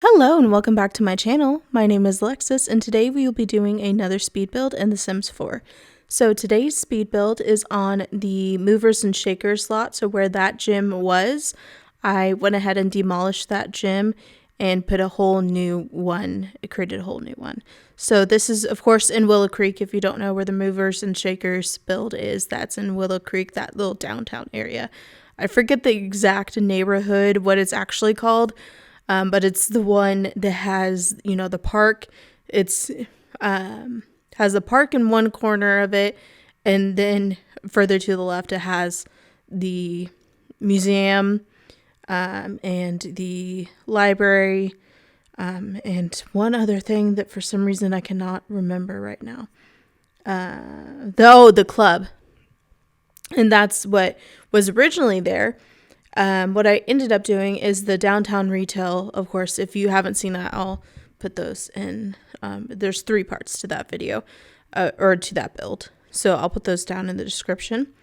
Hello and welcome back to my channel. My name is Alexis and today we will be doing another speed build in The Sims 4. So today's speed build is on the movers and shakers slot, so where that gym was, I went ahead and demolished that gym and put a whole new one, it created a whole new one. So this is of course in Willow Creek. If you don't know where the movers and shakers build is, that's in Willow Creek, that little downtown area. I forget the exact neighborhood, what it's actually called. But it's the one that has, you know, the park. It's has a park in one corner of it, and then further to the left, it has the museum and the library and one other thing that for some reason I cannot remember right now. The club, and that's what was originally there. What I ended up doing is the downtown retail. Of course, if you haven't seen that, I'll put those in. There's 3 parts to that video, or to that build. So I'll put those down in the description.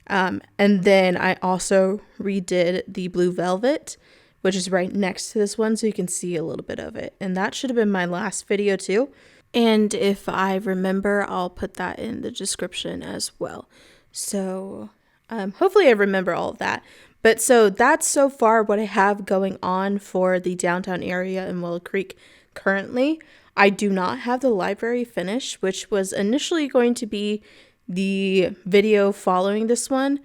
And then I also redid the blue velvet, which is right next to this one, so you can see a little bit of it. And that should have been my last video too. And if I remember, I'll put that in the description as well. So hopefully I remember all of that. But so that's so far what I have going on for the downtown area in Willow Creek currently. I do not have the library finished, which was initially going to be the video following this one.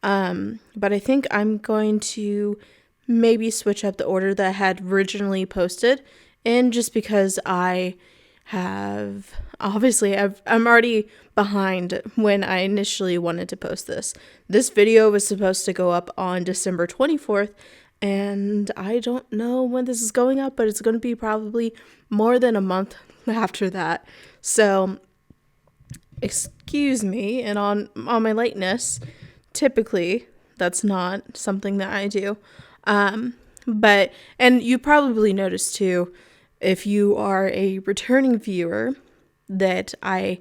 But I think I'm going to maybe switch up the order that I had originally posted in, just because I have I'm already behind when I initially wanted to post this. This video was supposed to go up on December 24th, and I don't know when this is going up, but it's going to be probably more than a month after that. So excuse me, and on my lateness. Typically that's not something that I do. But you probably noticed too, if you are a returning viewer, that I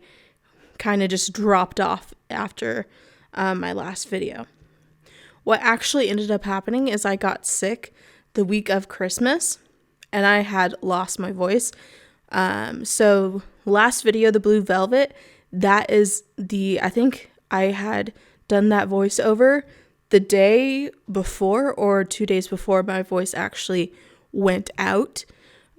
kind of just dropped off after my last video. What actually ended up happening is I got sick the week of Christmas and I had lost my voice. So last video, the blue velvet, that is I think I had done that voiceover the day before or 2 days before my voice actually went out.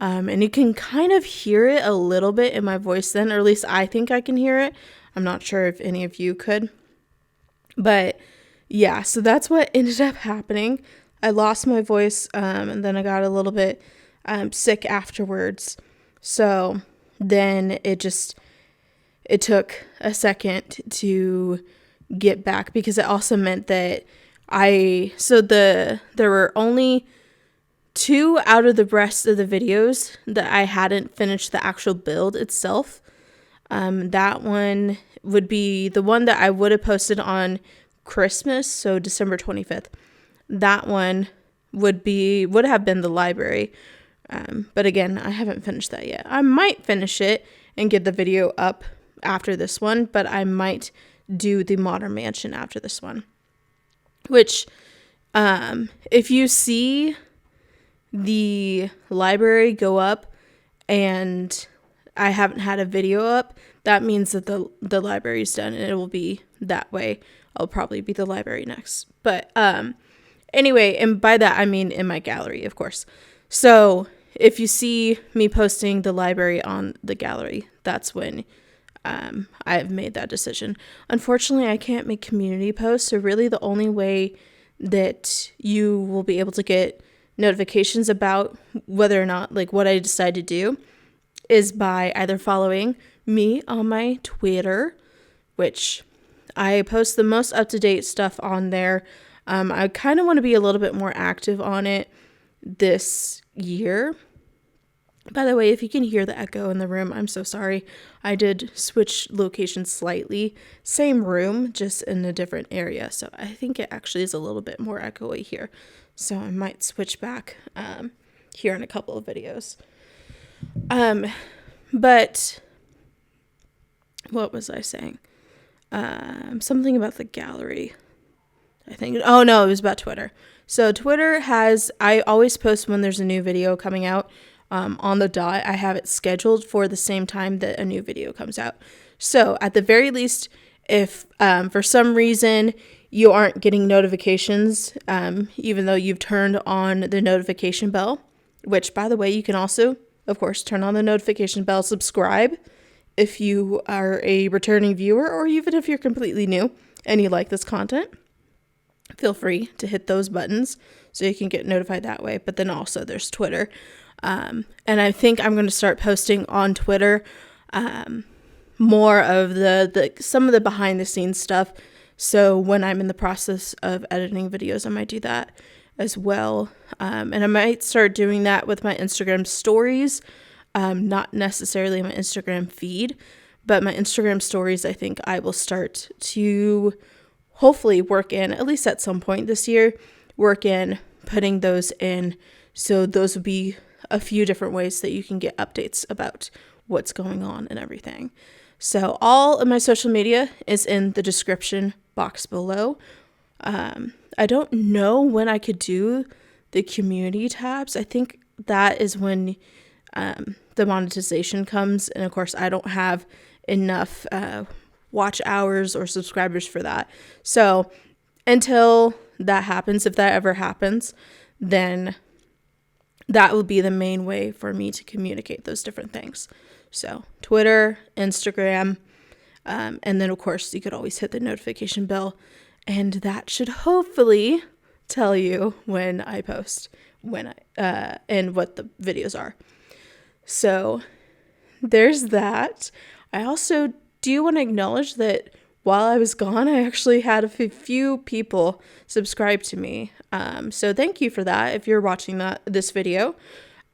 And you can kind of hear it a little bit in my voice then, or at least I think I can hear it. I'm not sure if any of you could. But yeah, so that's what ended up happening. I lost my voice, and then I got a little bit sick afterwards. So then it took a second to get back, because it also meant that there were only 2 out of the rest of the videos that I hadn't finished the actual build itself. That one would be the one that I would have posted on Christmas, so December 25th. That one would have been the library. But again, I haven't finished that yet. I might finish it and get the video up after this one, but I might do the modern mansion after this one. Which, if you see the library go up and I haven't had a video up, that means that the library is done, and it will be that way. I'll probably be the library next. But anyway, and by that I mean in my gallery, of course. So if you see me posting the library on the gallery, that's when I've made that decision. Unfortunately, I can't make community posts, so really the only way that you will be able to get notifications about whether or not, like, what I decide to do is by either following me on my Twitter, which I post the most up-to-date stuff on there. I kind of want to be a little bit more active on it this year. By the way, if you can hear the echo in the room, I'm so sorry. I did switch locations slightly. Same room, just in a different area. So I think it actually is a little bit more echoey here. So I might switch back here in a couple of videos. But what was I saying? Something about the gallery, I think. Oh no, it was about Twitter. So Twitter I always post when there's a new video coming out, on the dot. I have it scheduled for the same time that a new video comes out. So at the very least, if for some reason you aren't getting notifications, even though you've turned on the notification bell, which, by the way, you can also, of course, turn on the notification bell, subscribe if you are a returning viewer, or even if you're completely new and you like this content, feel free to hit those buttons so you can get notified that way. But then also there's Twitter. And I think I'm going to start posting on Twitter more of the some of the behind the scenes stuff. So when I'm in the process of editing videos, I might do that as well. And I might start doing that with my Instagram stories, not necessarily my Instagram feed, but my Instagram stories, I think I will start to hopefully work in, at least at some point this year, work in putting those in. So those would be a few different ways that you can get updates about what's going on and everything. So all of my social media is in the description box below. I don't know when I could do the community tabs. I think that is when the monetization comes. And of course, I don't have enough watch hours or subscribers for that. So until that happens, if that ever happens, then that will be the main way for me to communicate those different things. So Twitter, Instagram, and then of course you could always hit the notification bell, and that should hopefully tell you when I post, and what the videos are. So there's that. I also do want to acknowledge that while I was gone, I actually had a few people subscribe to me. So thank you for that. If you're watching this video,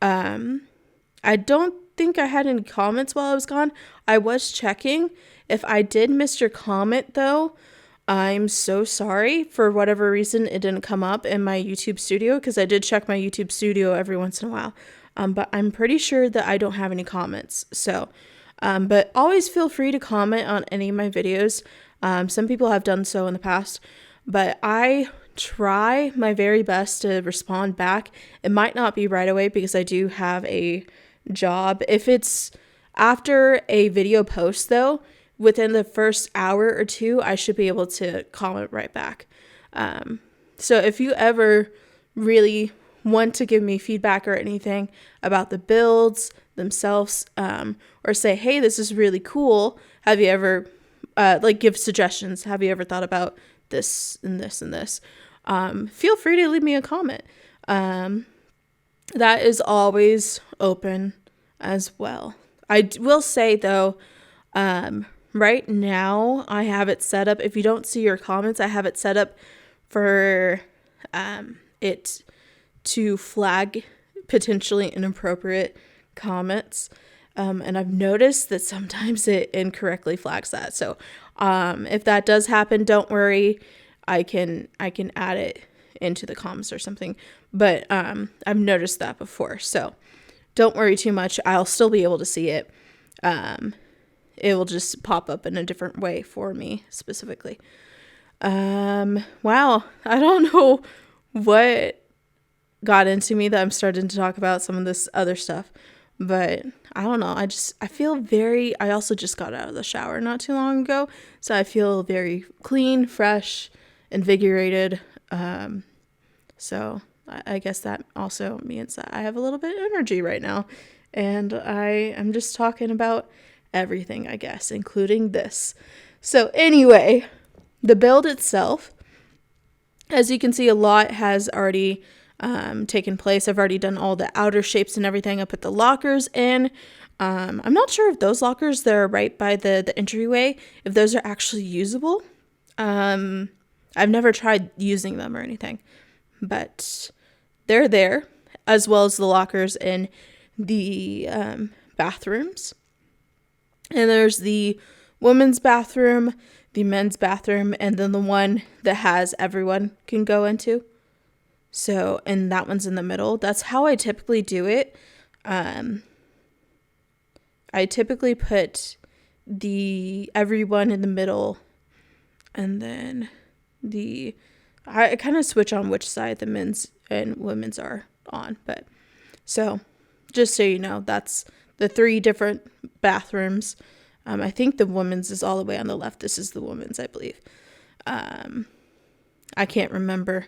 I don't think I had any comments while I was gone. I was checking. If I did miss your comment though, I'm so sorry. For whatever reason, it didn't come up in my YouTube studio, because I did check my YouTube studio every once in a while. But I'm pretty sure that I don't have any comments. So, but always feel free to comment on any of my videos. Some people have done so in the past, but I try my very best to respond back. It might not be right away because I do have a job. If it's after a video post though, within the first hour or two, I should be able to comment right back. So if you ever really want to give me feedback or anything about the builds themselves, or say, hey, this is really cool. Have you ever, give suggestions. Have you ever thought about this and this and this? Feel free to leave me a comment. That is always open as well. I will say though, right now I have it set up. If you don't see your comments, I have it set up for it to flag potentially inappropriate comments. And I've noticed that sometimes it incorrectly flags that. So if that does happen, don't worry. I can add it into the comments or something. But I've noticed that before. So don't worry too much. I'll still be able to see it. It will just pop up in a different way for me specifically. Wow. I don't know what got into me that I'm starting to talk about some of this other stuff, but I don't know. I feel I also just got out of the shower not too long ago. So I feel very clean, fresh, invigorated. So I guess that also means that I have a little bit of energy right now, and I'm just talking about everything, I guess, including this. So anyway, the build itself, as you can see, a lot has already taken place. I've already done all the outer shapes and everything. I put the lockers in. I'm not sure if those lockers that are right by the entryway, if those are actually usable. I've never tried using them or anything, but they're there, as well as the lockers in the bathrooms. And there's the women's bathroom, the men's bathroom, and then the one that everyone can go into. So, and that one's in the middle. That's how I typically do it. I typically put everyone in the middle, and then I kind of switch on which side the men's and women's are on. But so just so you know, that's the 3 different bathrooms. I think the women's is all the way on the left. This is the women's, I believe. I can't remember,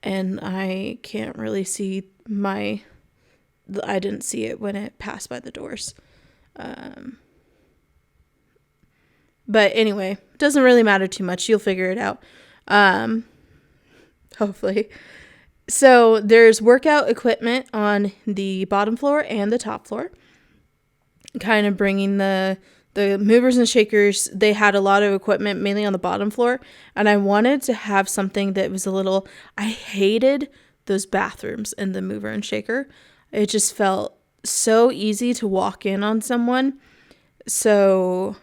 and I can't really see I didn't see it when it passed by the doors. But anyway, it doesn't really matter too much. You'll figure it out. Hopefully. So there's workout equipment on the bottom floor and the top floor. Kind of bringing the movers and shakers. They had a lot of equipment mainly on the bottom floor, and I wanted to have something that was I hated those bathrooms in the mover and shaker. It just felt so easy to walk in on someone. So,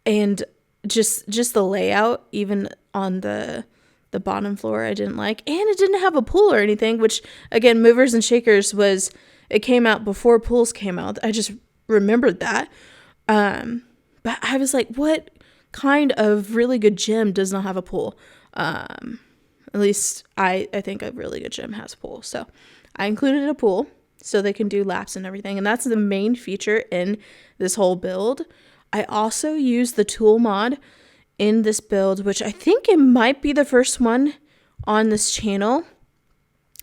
and just the layout, even on the bottom floor, I didn't like. And it didn't have a pool or anything, which, again, movers and shakers it came out before pools came out. I just remembered that. But I was like, what kind of really good gym does not have a pool? At least I think a really good gym has a pool. So I included a pool so they can do laps and everything. And that's the main feature in this whole build. I also used the tool mod in this build, which I think it might be the first one on this channel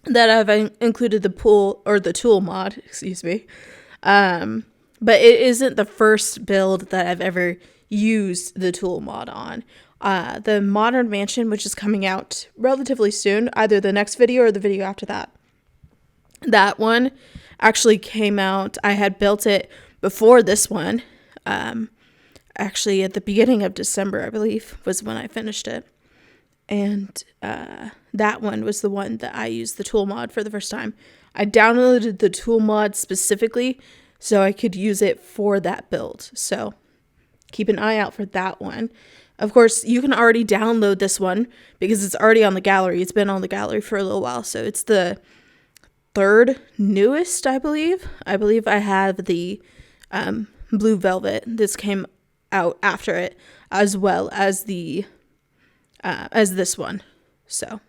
that I've included the tool mod, excuse me. But it isn't the first build that I've ever used the tool mod on. The Modern Mansion, which is coming out relatively soon, either the next video or the video after that. That one actually came out. I had built it before this one. Actually, at the beginning of December, I believe, was when I finished it. And that one was the one that I used the tool mod for the first time. I downloaded the tool mod specifically so I could use it for that build. So keep an eye out for that one. Of course, you can already download this one because it's already on the gallery. It's been on the gallery for a little while. So it's the 3rd newest, I believe. I believe I have the Blue Velvet. This came out after it, as well as as this one. So,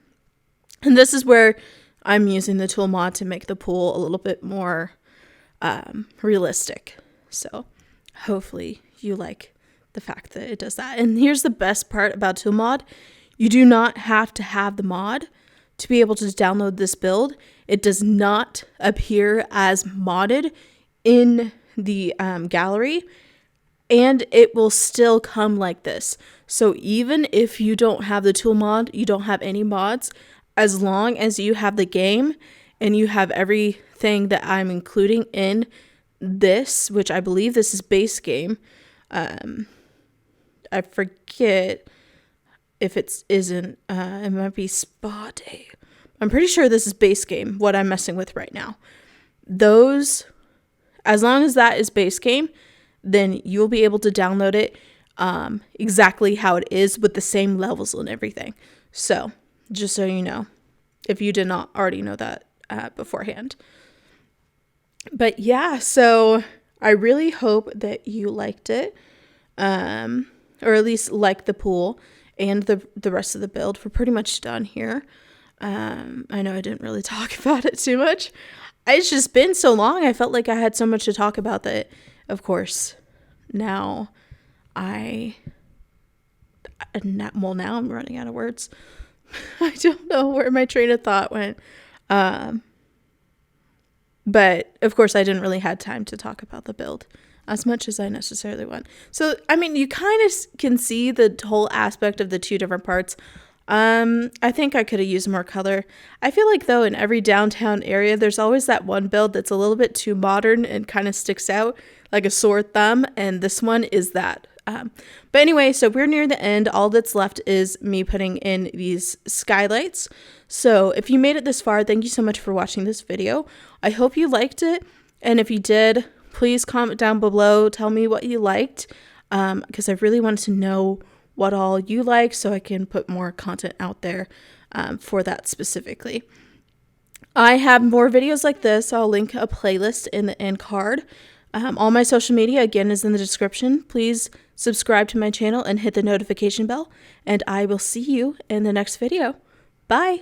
and this is where I'm using the tool mod to make the pool a little bit more realistic. So hopefully you like the fact that it does that. And here's the best part about tool mod. You do not have to have the mod to be able to download this build. It does not appear as modded in the gallery, and it will still come like this. So even if you don't have the tool mod, you don't have any mods, as long as you have the game and you have everything that I'm including in this, which I believe this is base game. I forget if it isn't, it might be Spa Day. I'm pretty sure this is base game, what I'm messing with right now. Those, as long as that is base game, then you'll be able to download it exactly how it is with the same levels and everything. So, just so you know, if you did not already know that beforehand. But yeah, so I really hope that you liked it, or at least liked the pool and the rest of the build. We're pretty much done here. I know I didn't really talk about it too much. It's just been so long. I felt like I had so much to talk about that, of course, now I'm running out of words. I don't know where my train of thought went. But of course I didn't really have time to talk about the build as much as I necessarily want. So, I mean, you kind of can see the whole aspect of the 2 different parts. I think I could have used more color. I feel like, though, in every downtown area, there's always that one build that's a little bit too modern and kind of sticks out like a sore thumb, and this one is that. But anyway, so we're near the end. All that's left is me putting in these skylights. So if you made it this far, thank you so much for watching this video. I hope you liked it, and if you did, please comment down below. Tell me what you liked, because I really wanted to know what all you like so I can put more content out there. for that specifically. I have more videos like this. I'll link a playlist in the end card. All my social media, again, is in the description. Please subscribe to my channel and hit the notification bell, and I will see you in the next video. Bye!